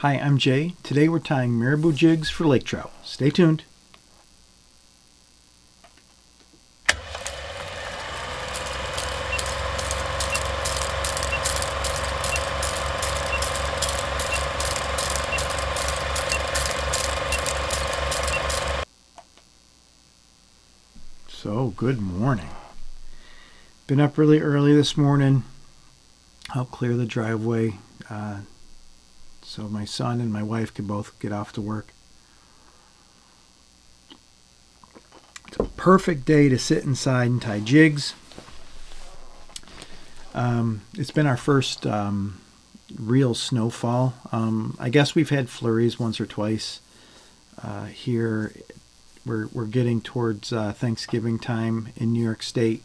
Hi, I'm Jay. Today we're tying marabou jigs for lake trout. Stay tuned. So, good morning. Been up really early this morning. Helped clear the driveway so my son and my wife could both get off to work. It's a perfect day to sit inside and tie jigs. It's been our first real snowfall. I guess we've had flurries once or twice here. We're getting towards Thanksgiving time in New York State,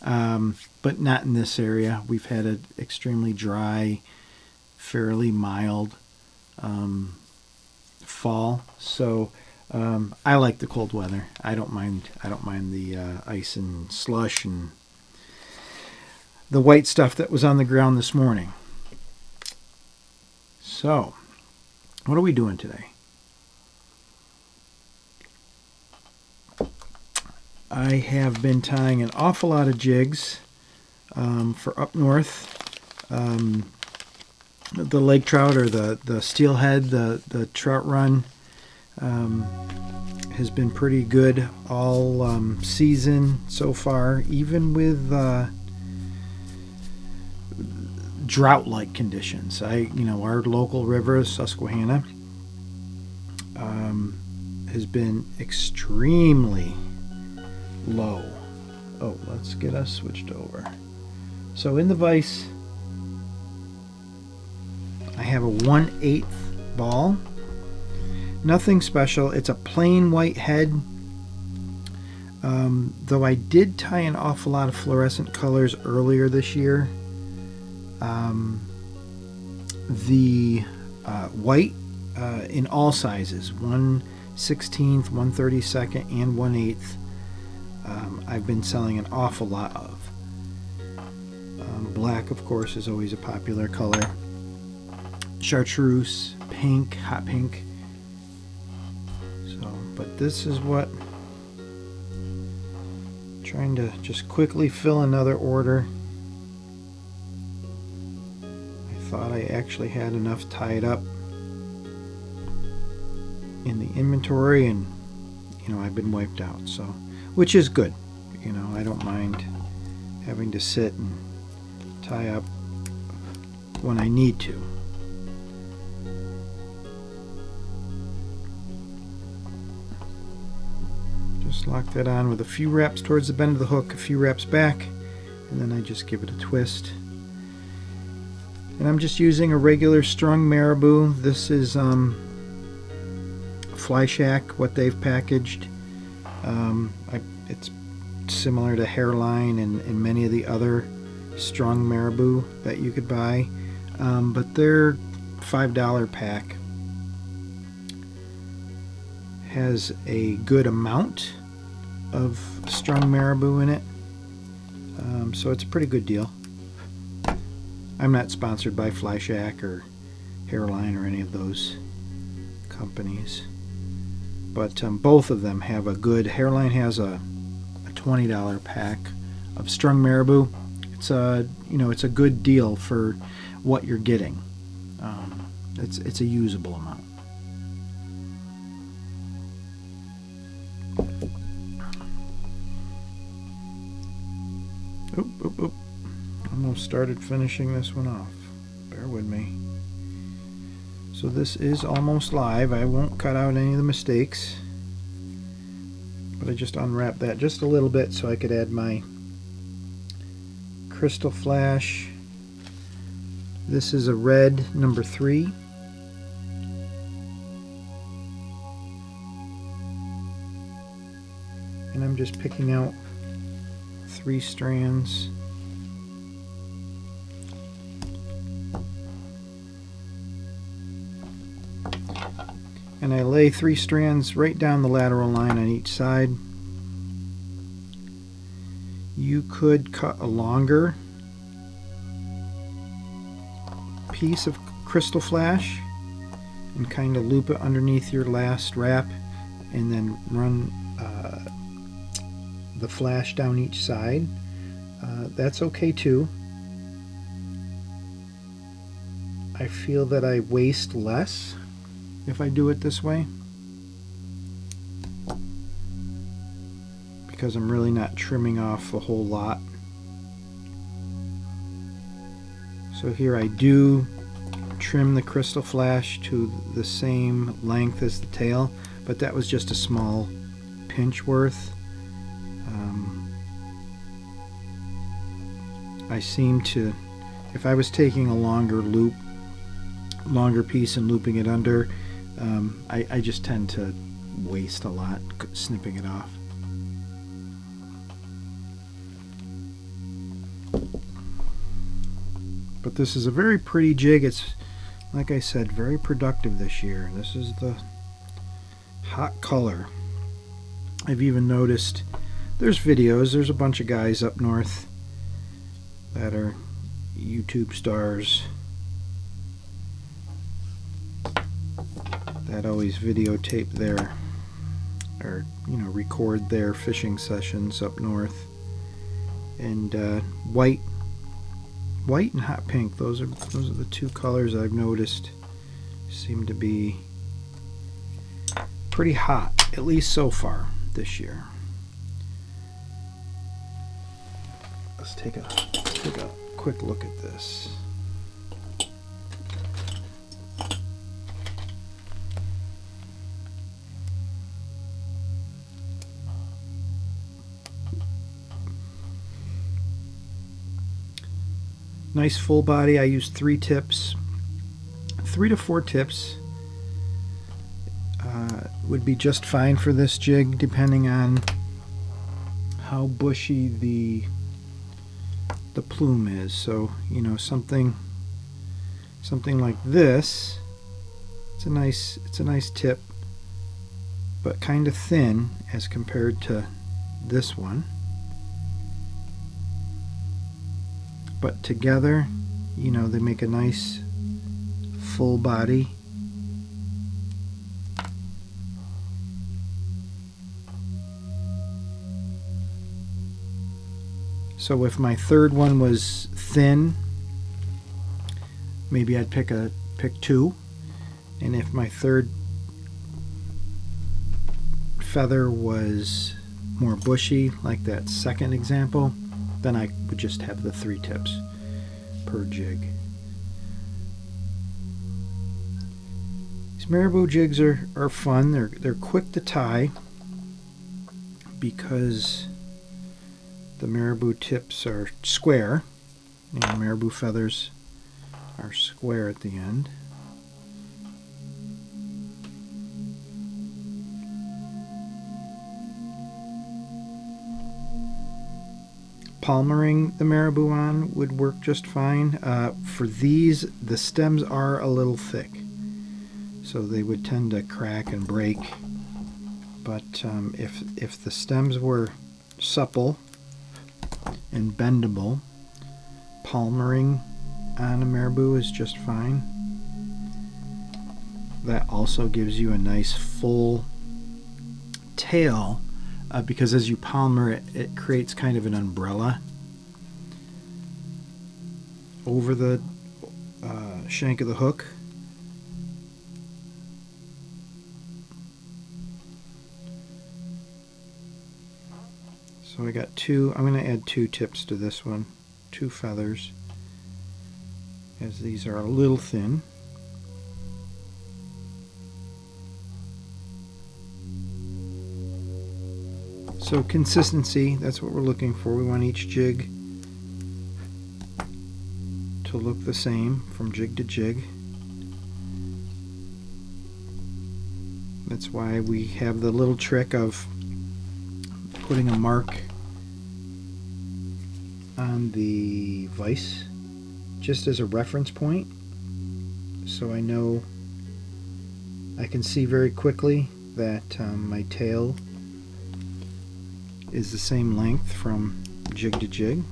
but not in this area. We've had an extremely dry, fairly mild fall, so I like the cold weather. I don't mind the ice and slush and the white stuff that was on the ground this morning. So, what are we doing today? I have been tying an awful lot of jigs for up north. The lake trout or the steelhead, the trout run has been pretty good all season so far, even with drought-like conditions. Our local river, Susquehanna, has been extremely low. Oh, let's get us switched over. So in the vise, I have a 1/8 ball. Nothing special. It's a plain white head. Though I did tie an awful lot of fluorescent colors earlier this year. The white in all sizes, 1/16, 1/32, and 1/8. I've been selling an awful lot of. Black, of course, is always a popular color. Chartreuse, pink, hot pink. But this is what, trying to just quickly fill another order. I thought I actually had enough tied up in the inventory, and I've been wiped out, so, which is good. I don't mind having to sit and tie up when I need to. Just lock that on with a few wraps towards the bend of the hook, a few wraps back, and then I just give it a twist. And I'm just using a regular strung marabou. This is Fly Shack, what they've packaged. It's similar to Hairline and many of the other strung marabou that you could buy, but they're $5 pack. Has a good amount of strung marabou in it, so it's a pretty good deal. I'm not sponsored by Fly Shack or Hairline or any of those companies, but both of them have a good. Hairline has a $20 pack of strung marabou. It's a good deal for what you're getting. It's a usable amount. Oop. Almost started finishing this one off. Bear with me. So this is almost live. I won't cut out any of the mistakes, but I just unwrapped that just a little bit so I could add my crystal flash. This is a red number 3. And I'm just picking out 3 strands. And I lay 3 strands right down the lateral line on each side. You could cut a longer piece of crystal flash and kind of loop it underneath your last wrap, and then run the flash down each side. That's okay too. I feel that I waste less if I do it this way, because I'm really not trimming off a whole lot. So here I do trim the crystal flash to the same length as the tail, but that was just a small pinch worth. I seem to, if I was taking a longer piece and looping it under, I just tend to waste a lot snipping it off. But this is a very pretty jig. It's, like I said, very productive this year. This is the hot color. I've even noticed there's videos, there's a bunch of guys up north that are YouTube stars that always videotape their, or record their fishing sessions up north. And white and hot pink, those are the two colors I've noticed seem to be pretty hot, at least so far this year. Let's take a quick look at this. Nice full body. I use 3 tips. 3 to 4 tips would be just fine for this jig, depending on how bushy the plume is. So something like this, it's a nice tip, but kind of thin as compared to this one. But together, they make a nice full body. So if my third one was thin, maybe I'd pick 2, and if my third feather was more bushy, like that second example, then I would just have the 3 tips per jig. These Marabou jigs are fun. They're quick to tie because the Marabou tips are square. Marabou feathers are square at the end. Palmering the Marabou on would work just fine. For these, the stems are a little thick, so they would tend to crack and break. But if the stems were supple and bendable, palmering on a Marabou is just fine. That also gives you a nice full tail, because as you palmer it, it creates kind of an umbrella over the shank of the hook. So I got 2. I'm going to add 2 tips to this one, 2 feathers, as these are a little thin. So consistency, that's what we're looking for. We want each jig to look the same from jig to jig. That's why we have the little trick of putting a mark on the vise just as a reference point, so I know, I can see very quickly that my tail is the same length from jig to jig.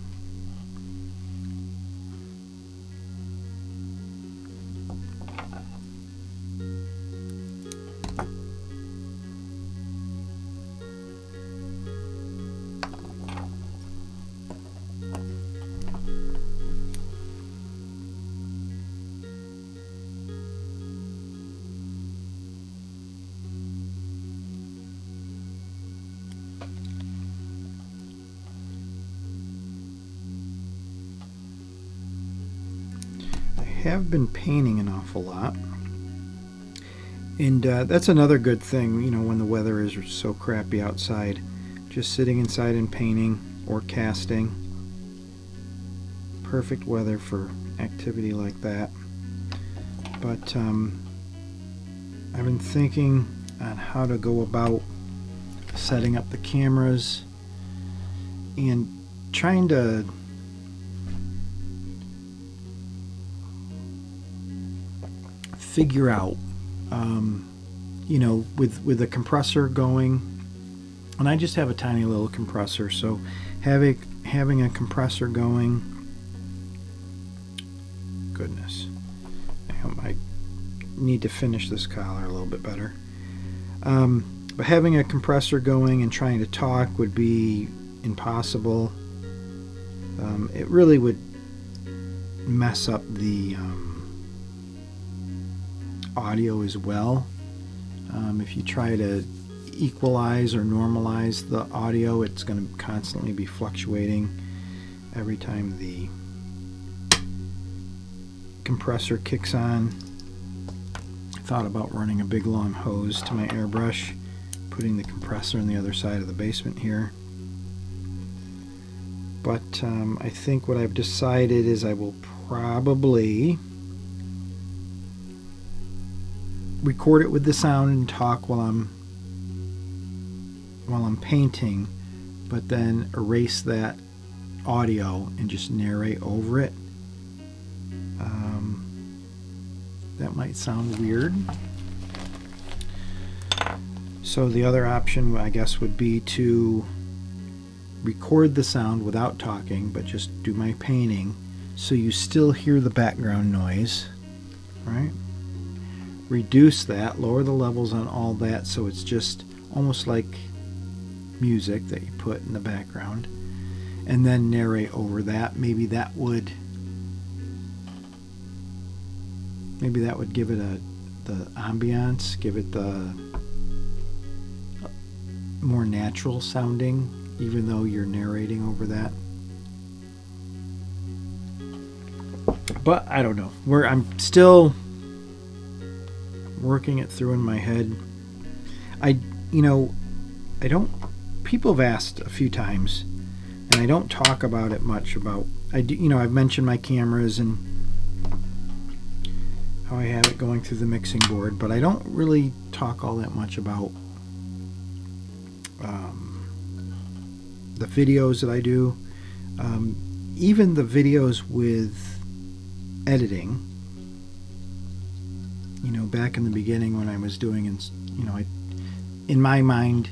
have been painting an awful lot. And that's another good thing, you know, when the weather is so crappy outside. Just sitting inside and painting or casting. Perfect weather for activity like that. But I've been thinking on how to go about setting up the cameras and trying to figure out, you know, with the compressor going, and I just have a tiny little compressor, so having a compressor going, goodness, I need to finish this collar a little bit better. But having a compressor going and trying to talk would be impossible. It really would mess up the audio as well. If you try to equalize or normalize the audio, it's going to constantly be fluctuating every time the compressor kicks on. I thought about running a big long hose to my airbrush, putting the compressor on the other side of the basement here. But I think what I've decided is I will probably record it with the sound and talk while I'm painting, but then erase that audio and just narrate over it. That might sound weird. So the other option, I guess, would be to record the sound without talking, but just do my painting, so you still hear the background noise, right? Reduce that, lower the levels on all that, so it's just almost like music that you put in the background, and then narrate over that. Maybe that would give it the ambiance, give it the more natural sounding, even though you're narrating over that. But I don't know. I'm still working it through in my head. People have asked a few times, and I don't talk about it much about, I've mentioned my cameras and how I have it going through the mixing board, but I don't really talk all that much about the videos that I do. Even the videos with editing, back in the beginning when I was doing, in my mind,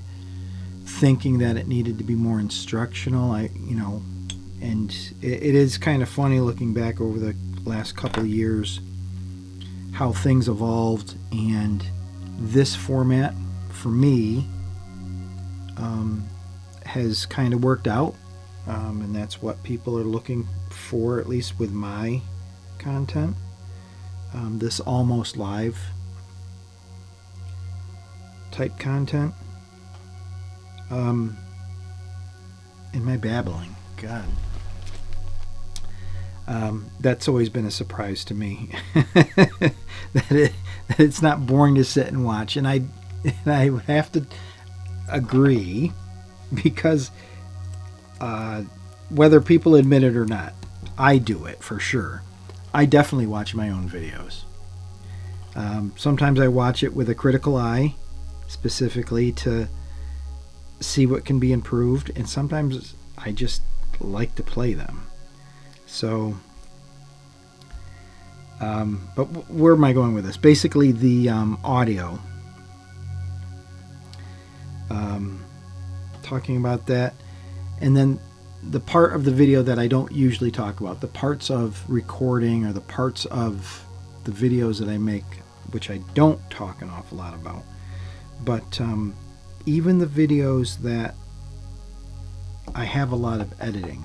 thinking that it needed to be more instructional, and it is kind of funny looking back over the last couple of years how things evolved, and this format for me has kind of worked out, and that's what people are looking for, at least with my content. This almost live type content. And my babbling, God, that's always been a surprise to me. that it's not boring to sit and watch, and I would have to agree, because whether people admit it or not, I do it for sure. I definitely watch my own videos. Sometimes I watch it with a critical eye, specifically to see what can be improved, and sometimes I just like to play them. So, but where am I going with this? Basically, the audio. Talking about that, and then the part of the video that I don't usually talk about, the parts of recording or the parts of the videos that I make, which I don't talk an awful lot about. But even the videos that I have a lot of editing,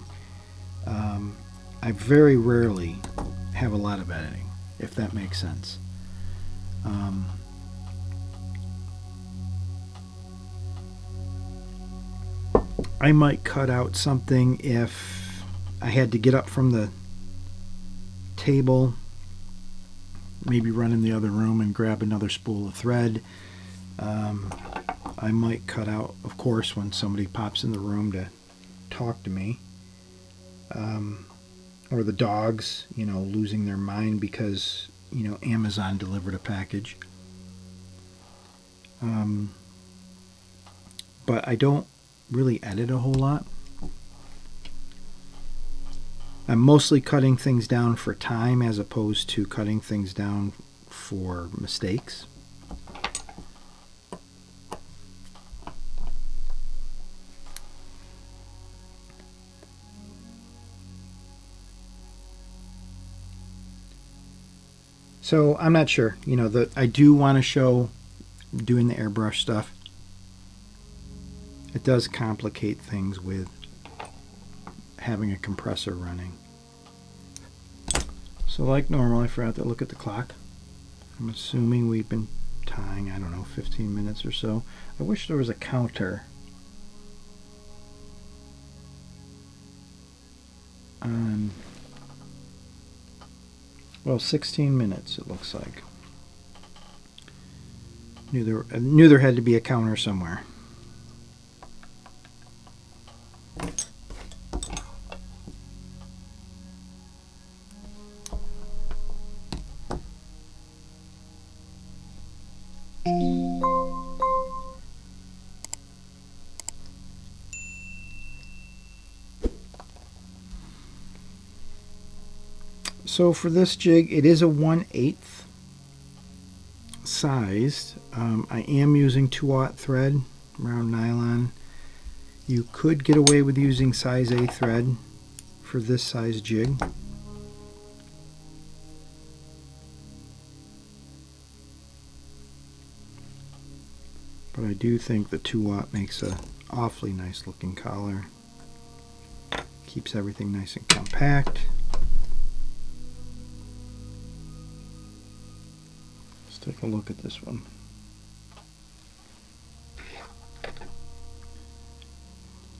I very rarely have a lot of editing, if that makes sense. I might cut out something if I had to get up from the table maybe run in the other room and grab another spool of thread. I might cut out, of course, when somebody pops in the room to talk to me. Or the dogs, you know, losing their mind because, you know, Amazon delivered a package. But I don't really edit a whole lot. I'm mostly cutting things down for time as opposed to cutting things down for mistakes. So I'm not sure, you know, I do want to show doing the airbrush stuff. It does complicate things with having a compressor running. So like normal, I forgot to look at the clock. I'm assuming we've been tying, I don't know, 15 minutes or so. I wish there was a counter on, well, 16 minutes it looks like. I knew there had to be a counter somewhere. So for this jig, it is a 1/8 sized. I am using 2/0 thread, round nylon. You could get away with using size A thread for this size jig. But I do think the 2/0 makes a awfully nice looking collar. Keeps everything nice and compact. Let's take a look at this one.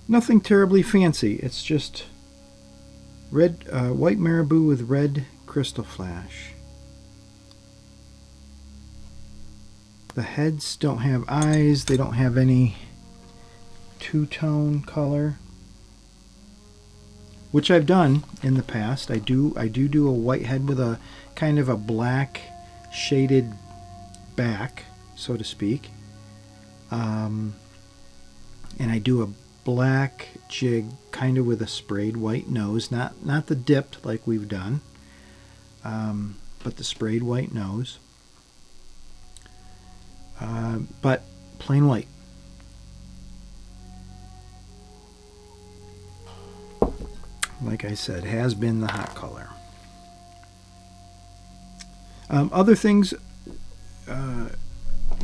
Nothing terribly fancy. It's just red, white marabou with red crystal flash. The heads don't have eyes. They don't have any two-tone color, which I've done in the past. I do a white head with a kind of a black shaded back, so to speak, and I do a black jig kind of with a sprayed white nose, not the dipped like we've done, but the sprayed white nose, but plain white. Like I said, has been the hot color. Other things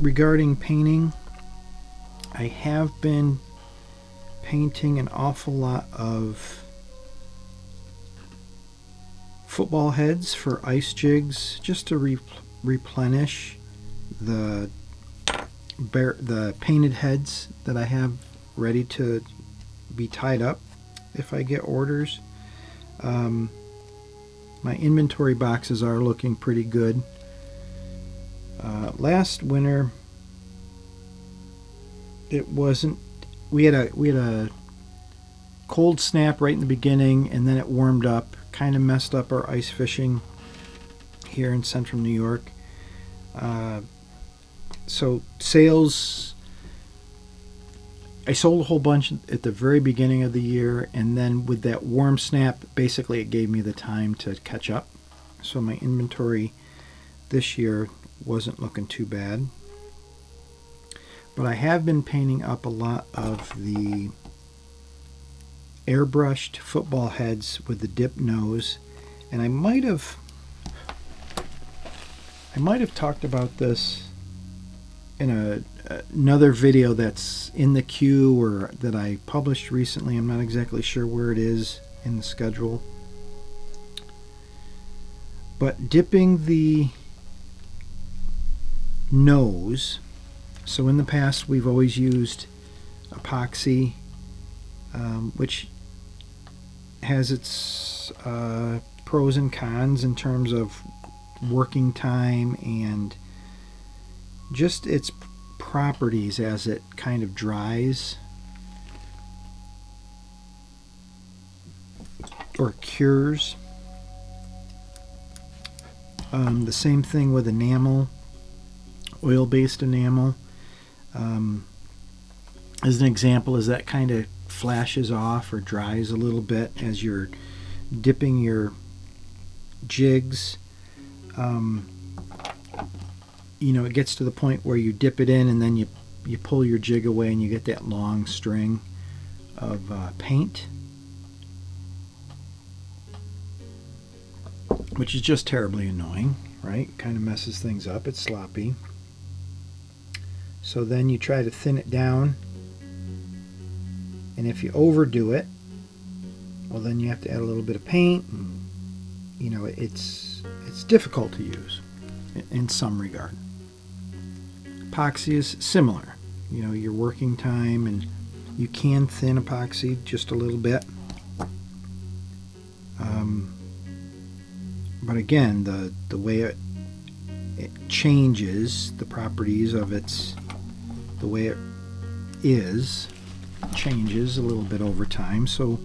regarding painting, I have been painting an awful lot of football heads for ice jigs, just to replenish the painted heads that I have ready to be tied up if I get orders. My inventory boxes are looking pretty good. Last winter, it wasn't. We had a cold snap right in the beginning, and then it warmed up. Kind of messed up our ice fishing here in central New York. So sales, I sold a whole bunch at the very beginning of the year, and then with that warm snap, basically it gave me the time to catch up. So my inventory this year wasn't looking too bad. But I have been painting up a lot of the airbrushed football heads with the dip nose, and I might have talked about this in another video that's in the queue or that I published recently. I'm not exactly sure where it is in the schedule. But dipping the nose, so in the past we've always used epoxy, which has its pros and cons in terms of working time and just its properties as it kind of dries or cures. The same thing with enamel, oil-based enamel. As an example, as that kind of flashes off or dries a little bit as you're dipping your jigs, it gets to the point where you dip it in and then you pull your jig away and you get that long string of paint, which is just terribly annoying, right? Kind of messes things up. It's sloppy. So then you try to thin it down, and if you overdo it, well, then you have to add a little bit of paint, and it's difficult to use in some regard. Epoxy is similar. Your working time, and you can thin epoxy just a little bit. But again, the way it changes, the properties of the way it is, changes a little bit over time. So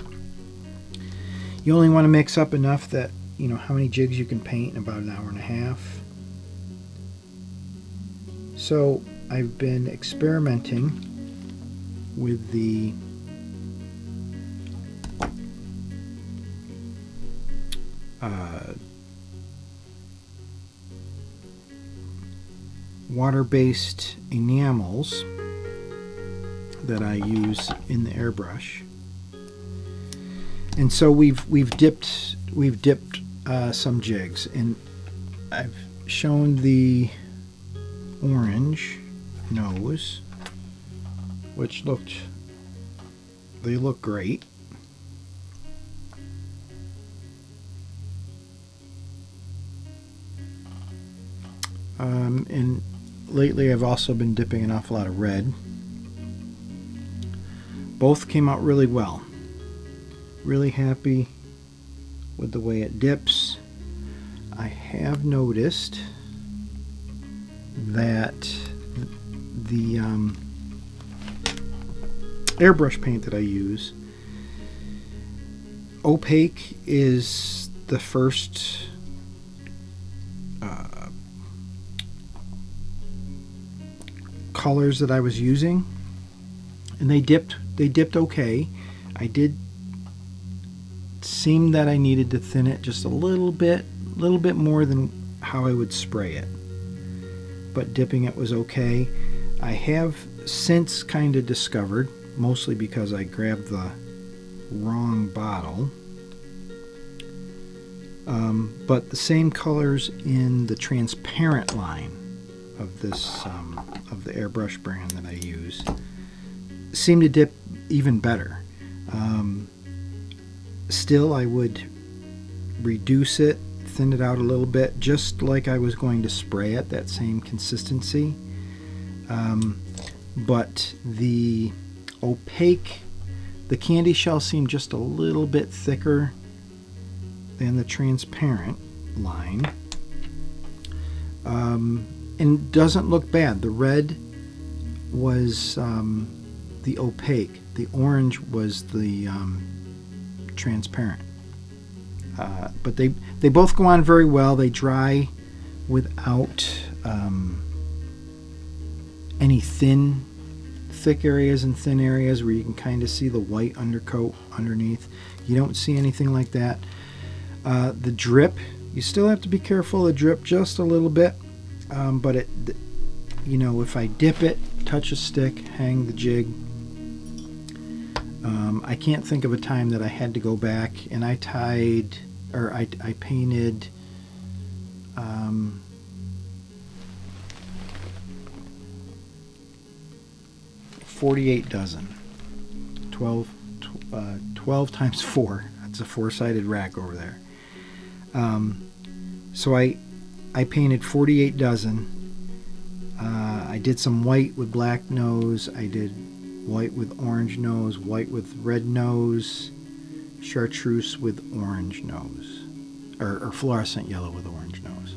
you only want to mix up enough that how many jigs you can paint in about an hour and a half. So I've been experimenting with the water-based enamels that I use in the airbrush, and so we've dipped some jigs, and I've shown the orange nose, which they look great. And lately I've also been dipping an awful lot of red. Both came out really well. Really happy with the way it dips. I have noticed that the airbrush paint that I use, opaque is the first colors that I was using, and they dipped okay. I did seem that I needed to thin it just a little bit more than how I would spray it, but dipping it was okay. I have since kind of discovered, mostly because I grabbed the wrong bottle, but the same colors in the transparent line of this of the airbrush brand that I use seem to dip even better. Still, I would reduce it, thin it out a little bit, just like I was going to spray it, that same consistency. But the opaque, the candy shell seemed just a little bit thicker than the transparent line, and doesn't look bad. The red was the opaque, the orange was the transparent, but they both go on very well. They dry without any thick areas and thin areas where you can kind of see the white undercoat underneath. You don't see anything like that. The drip, you still have to be careful of the drip just a little bit, but it, if I dip it, touch a stick, hang the jig, I can't think of a time that I had to go back and I painted 48 dozen, 12 times 4. That's a 4-sided rack over there. So I painted 48 dozen. I did some white with black nose. I did white with orange nose, white with red nose, chartreuse with orange nose, or fluorescent yellow with orange nose.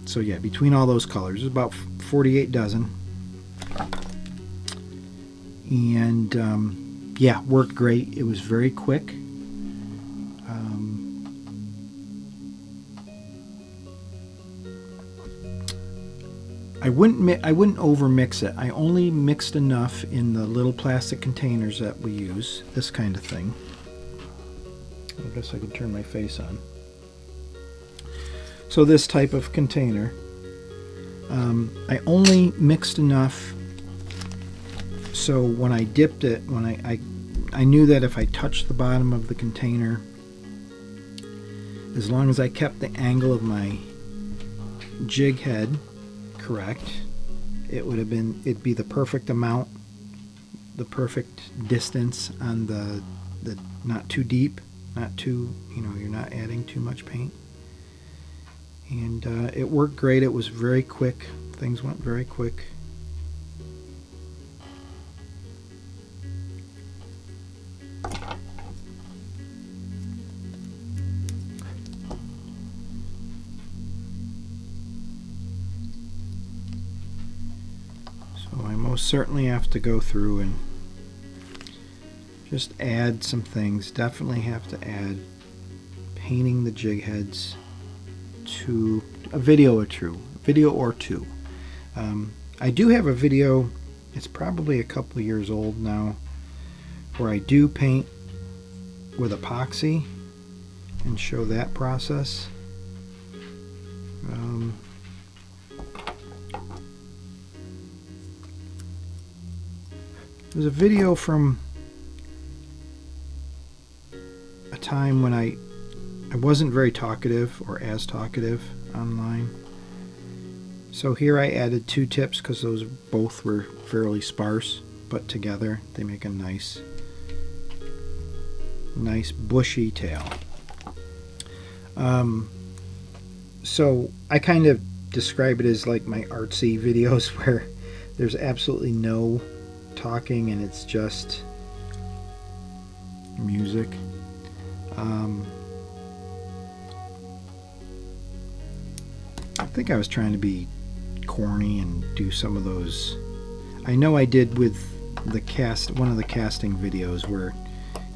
So yeah, between all those colors, it's about 48 dozen. And yeah, worked great. It was very quick. I wouldn't over mix it. I only mixed enough in the little plastic containers that we use, this kind of thing. I guess I can turn my face on. So this type of container, I only mixed enough so when I dipped it, when I knew that if I touched the bottom of the container, as long as I kept the angle of my jig head correct, it'd be the perfect amount, the perfect distance on the not too deep, not too, you're not adding too much paint. And it worked great. It was very quick. Things went very quick. So I most certainly have to go through and just add some things. Definitely have to add painting the jig heads to a video or two. I do have a video, it's probably a couple of years old now, where I do paint with epoxy and show that process. There's a video from a time when I wasn't very talkative or as talkative online. So here I added 2 tips because those both were fairly sparse, but together they make a nice bushy tail. So I kind of describe it as like my artsy videos where there's absolutely no talking and it's just music. I think I was trying to be corny and do some of those. I know I did with one of the casting videos where,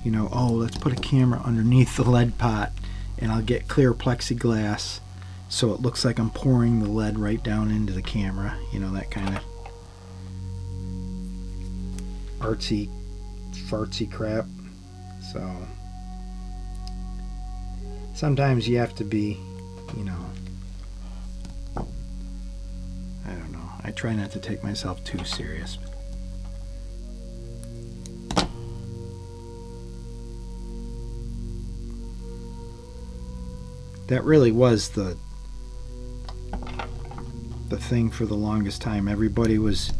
oh, let's put a camera underneath the lead pot and I'll get clear plexiglass so it looks like I'm pouring the lead right down into the camera, that kind of artsy fartsy crap. So sometimes you have to be, I don't know. I try not to take myself too serious. That really was the thing for the longest time. Everybody was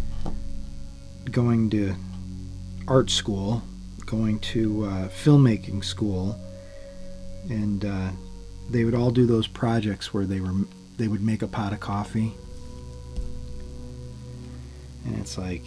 going to art school, going to filmmaking school, and they would all do those projects where they would make a pot of coffee. And it's like,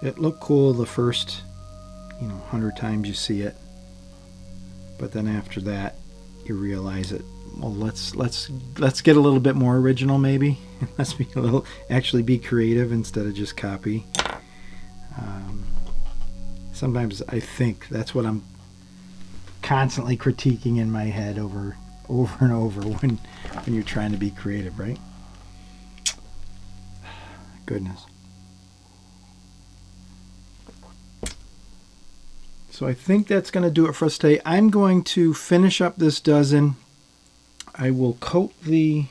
it looked cool the first, 100 times you see it, but then after that you realize it. Well, let's get a little bit more original, maybe. Let's actually be creative instead of just copy. Sometimes I think that's what I'm constantly critiquing in my head over and over when you're trying to be creative, right? Goodness. So I think that's going to do it for us today. I'm going to finish up this dozen. I will coat the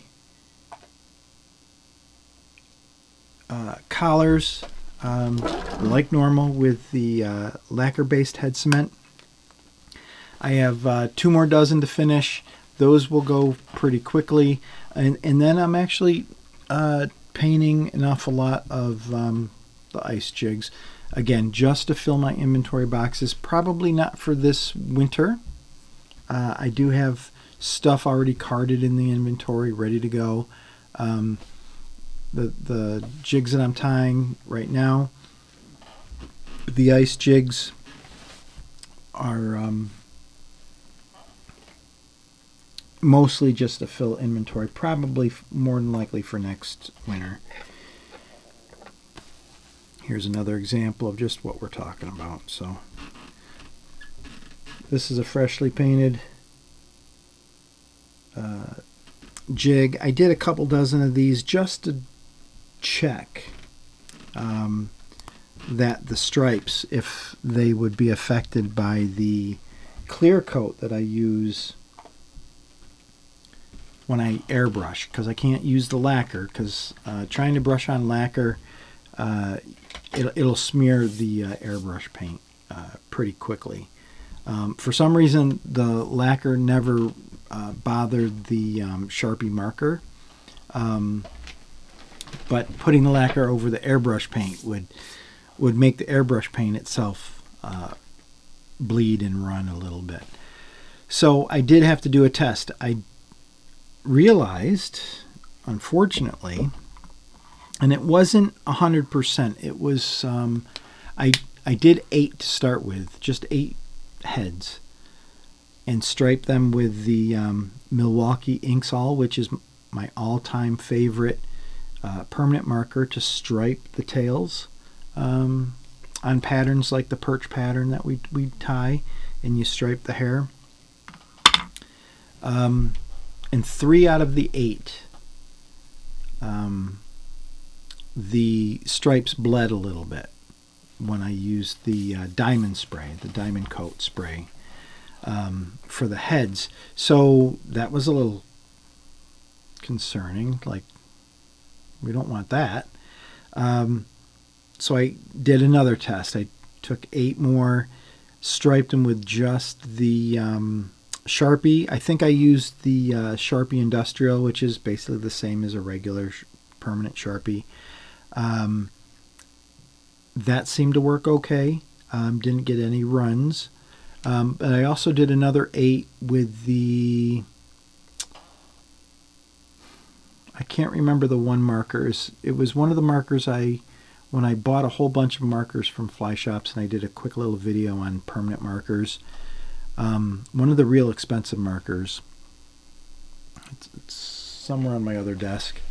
collars like normal with the lacquer-based head cement. I have 2 more dozen to finish. Those will go pretty quickly. And then I'm actually painting an awful lot of the ice jigs. Again, just to fill my inventory boxes. Probably not for this winter. I do have stuff already carded in the inventory, ready to go. The jigs that I'm tying right now, the ice jigs, are mostly just to fill inventory, probably more than likely for next winter. Here's another example of just what we're talking about. So this is a freshly painted jig. I did a couple dozen of these just to check that the stripes, if they would be affected by the clear coat that I use when I airbrush, because I can't use the lacquer, because trying to brush on lacquer, it'll smear the airbrush paint pretty quickly. For some reason, the lacquer never bothered the Sharpie marker, but putting the lacquer over the airbrush paint would make the airbrush paint itself bleed and run a little bit. So I did have to do a test. I realized, unfortunately, and it wasn't 100%. It was I did 8 to start with, just 8 heads, and striped them with the Milwaukee Inksol, which is my all-time favorite permanent marker to stripe the tails on patterns like the perch pattern that we tie, and you stripe the hair. And 3 out of the 8, the stripes bled a little bit when I used the diamond spray, the diamond coat spray, for the heads. So that was a little concerning. Like, we don't want that. So I did another test. I took 8 more, striped them with just the Sharpie. I think I used the Sharpie Industrial, which is basically the same as a regular permanent Sharpie. That seemed to work okay. Didn't get any runs. But I also did another 8 with the, I can't remember the one markers. It was one of the markers when I bought a whole bunch of markers from fly shops, and I did a quick little video on permanent markers. One of the real expensive markers, it's somewhere on my other desk,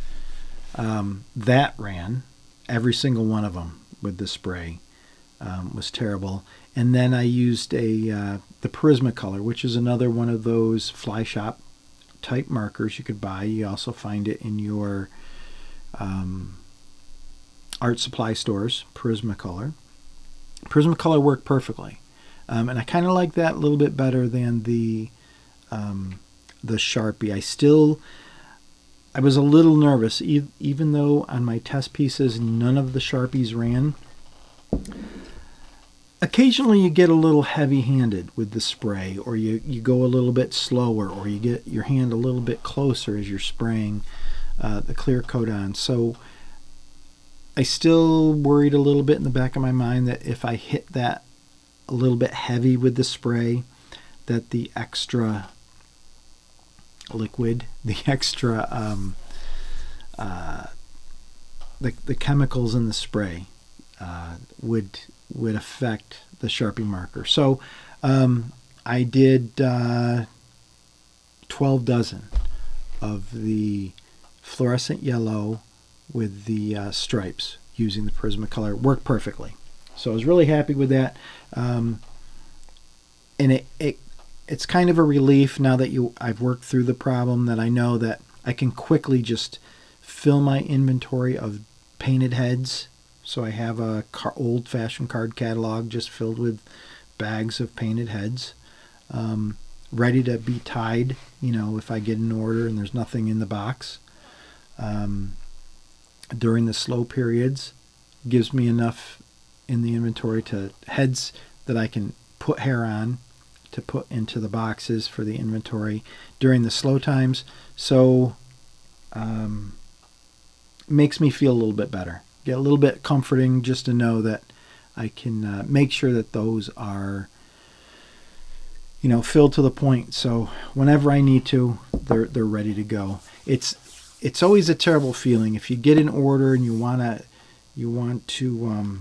that ran, every single one of them with the spray, was terrible. And then I used the Prismacolor, which is another one of those fly shop type markers you could buy. You also find it in your art supply stores, Prismacolor. Prismacolor worked perfectly. And I kind of like that a little bit better than the Sharpie. I was a little nervous, even though on my test pieces none of the Sharpies ran. Occasionally you get a little heavy-handed with the spray, or you go a little bit slower, or you get your hand a little bit closer as you're spraying the clear coat on. So I still worried a little bit in the back of my mind that if I hit that a little bit heavy with the spray, that the extra liquid, the extra the chemicals in the spray would affect the Sharpie marker. So I did 12 dozen of the fluorescent yellow with the stripes using the Prismacolor. Worked perfectly. So I was really happy with that. And it's kind of a relief now that I've worked through the problem, that I know that I can quickly just fill my inventory of painted heads. So I have a old-fashioned card catalog just filled with bags of painted heads, ready to be tied, if I get an order and there's nothing in the box. During the slow periods, gives me enough in the inventory to heads that I can put hair on to put into the boxes for the inventory during the slow times. So makes me feel a little bit better. Get a little bit comforting just to know that I can make sure that those are filled to the point. So whenever I need to, they're ready to go. It's always a terrible feeling if you get an order and you want to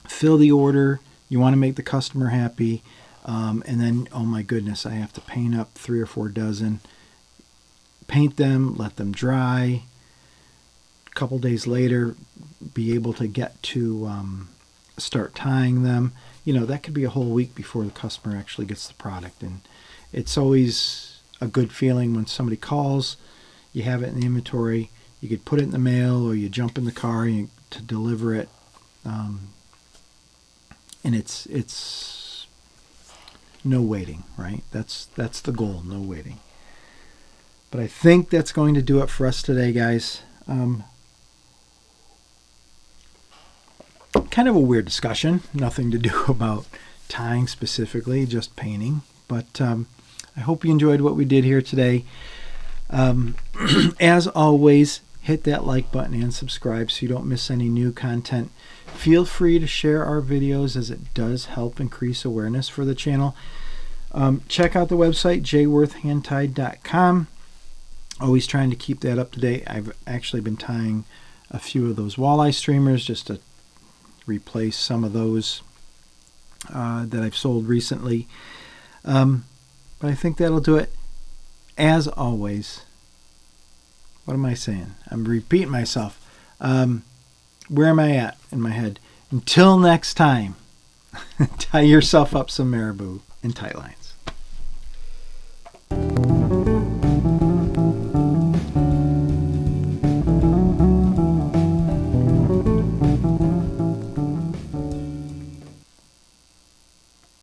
fill the order, you want to make the customer happy, and then, oh my goodness, I have to paint up 3 or 4 dozen. Paint them, let them dry. A couple days later, be able to get to start tying them. That could be a whole week before the customer actually gets the product. And it's always a good feeling when somebody calls, you have it in the inventory, you could put it in the mail, or you jump in the car to deliver it. And it's no waiting, right? That's the goal, no waiting. But I think that's going to do it for us today, guys. Kind of a weird discussion. Nothing to do about tying specifically, just painting. But I hope you enjoyed what we did here today. As always, hit that like button and subscribe so you don't miss any new content. Feel free to share our videos, as it does help increase awareness for the channel. Check out the website, jworthhandtied.com. Always trying to keep that up to date. I've actually been tying a few of those walleye streamers just to replace some of those that I've sold recently. But I think that'll do it. As always, what am I saying? I'm repeating myself. Where am I at in my head? Until next time, tie yourself up some marabou and tight lines.